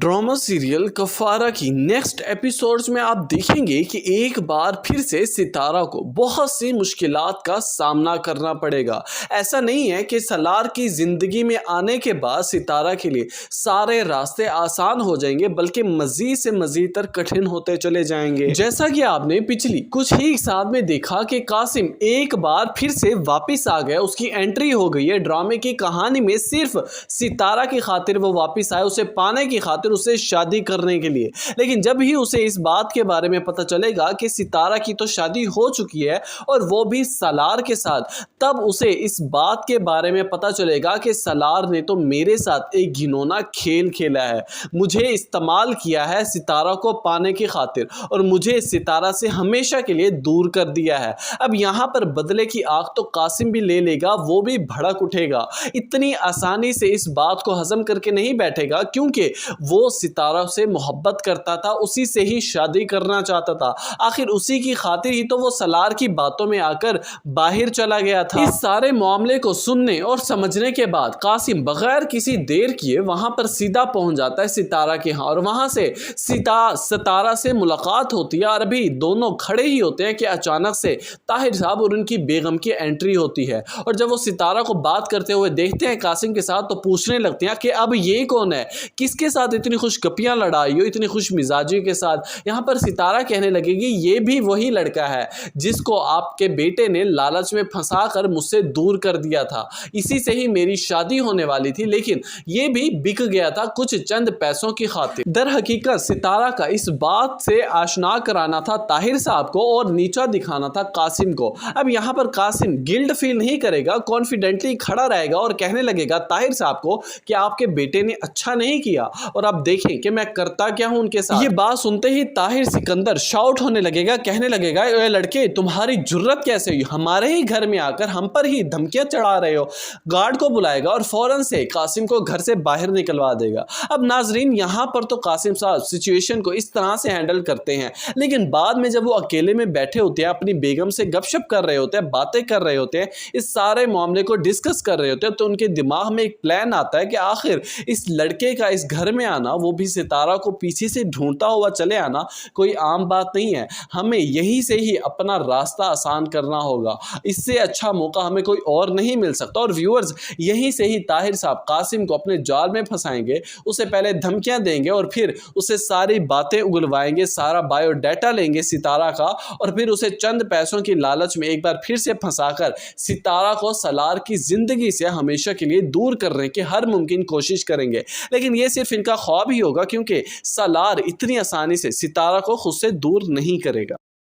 Drama serial कफारा की next episodes में आप देखेंगे कि एक बार फिर से सितारा को बहुत सी मुश्किलात का सामना करना पड़ेगा। ऐसा नहीं है कि सलार की ज़िंदगी में आने के बाद सितारा के लिए सारे रास्ते आसान हो जाएंगे, बल्कि मज़ीद से मज़ीद तर कठिन होते चले जाएंगे। जैसा कि आपने पिछली कुछ ही साल में देखा कि कासिम एक बार फिर से वापस आ गया, उसकी एंट्री हो गई है ड्रामे की कहानी में। सिर्फ सितारा की खातिर वो वापस आए, उसे पाने की खातिर, उसे शादी करने के लिए। लेकिन जब ही उसे इस बात के बारे में पता चलेगा कि सितारा की तो शादी हो चुकी है और वो भी सलार के साथ, तब उसे इस बात के बारे में पता चलेगा कि सलार ने तो मेरे साथ एक घिनौना खेल खेला है, मुझे इस्तेमाल किया है सितारा को पाने की खातिर और मुझे सितारा से हमेशा के लिए दूर कर दिया है। अब यहाँ पर बदले की आग तो कासिम भी ले लेगा, वो भी भड़क उठेगा। इतनी आसानी से इस बात को हजम करके नहीं बैठेगा, क्योंकि वो सितारा से मोहब्बत करता था, उसी से ही शादी करना चाहता था। आखिर उसी की खातिर ही तो वो सलार की बातों में आकर बाहर चला गया था। इस सारे मामले को सुनने और समझने के बाद कासिम बगैर किसी देर किए वहां पर सीधा पहुंच जाता है सितारा के यहाँ, और वहां से सितारा से मुलाकात होती है। और अभी दोनों खड़े ही होते हैं कि अचानक से ताहिर साहब और उनकी बेगम की एंट्री होती है। और जब वो सितारा को बात करते हुए देखते हैं कासिम के साथ, तो पूछने लगते हैं कि अब ये कौन है, किसके साथ इतनी खुश गप्पियां लड़ाई हो, इतनी खुश मिजाजी के साथ। यहाँ पर सितारा कहने लगेगी ये भी वही लड़का है जिसको आपके बेटे ने लालच में फंसाकर मुझसे दूर कर दिया था, इसी से ही मेरी शादी होने वाली थी, लेकिन ये भी बिक गया था कुछ चंद पैसों की खातिर। दर हकीकत सितारा का इस बात से आशना कराना था ताहिर साहब को और नीचा दिखाना था कासिम को। अब यहाँ पर कासिम गिल्ट फील नहीं करेगा, कॉन्फिडेंटली खड़ा रहेगा और कहने लगेगा ताहिर साहब को कि आपके बेटे ने अच्छा नहीं किया और आप देखें कि मैं करता क्या हूं उनके साथ। ये बात सुनते ही ताहिर सिकंदर शाउट होने लगेगा, कहने लगेगा ए लड़के, तुम्हारी जुर्रत कैसे हुई, हमारे ही घर में आकर हम पर ही धमकियां चढ़ा रहे हो। गार्ड को बुलाएगा और फौरन से कासिम को घर से बाहर निकलवा देगा। अब नाजरीन, यहां पर तो कासिम साहब सिचुएशन को इस तरह से हैंडल करते हैं, लेकिन बाद में जब वो अकेले में बैठे होते हैं, अपनी बेगम से गपशप कर रहे होते हैं, बातें कर रहे होते हैं, इस सारे मामले को डिस्कस कर रहे होते हैं, तो उनके दिमाग में एक प्लान आता है कि आखिर इस लड़के का इस घर में आना, वो भी सितारा को पीछे से ढूंढता हुआ चले आना, कोई आम बात नहीं है। हमें यहीं से ही अपना रास्ता आसान करना होगा, इससे अच्छा मौका हमें कोई और नहीं मिल सकता। और व्यूअर्स, यहीं से ही ताहिर साहब कासिम को अपने जाल में फंसाएंगे, उसे पहले धमकियां देंगे और फिर उसे सारी बातें उगलवाएंगे, सारा बायोडाटा लेंगे सितारा का, और फिर उसे चंद पैसों की लालच में एक बार फिर से फंसाकर सितारा को सलार की जिंदगी से हमेशा के लिए दूर करने की हर मुमकिन कोशिश करेंगे। लेकिन यह सिर्फ इनका ख्वाब ही होगा, क्योंकि सलार इतनी आसानी से सितारा को खुद से दूर नहीं करेगा।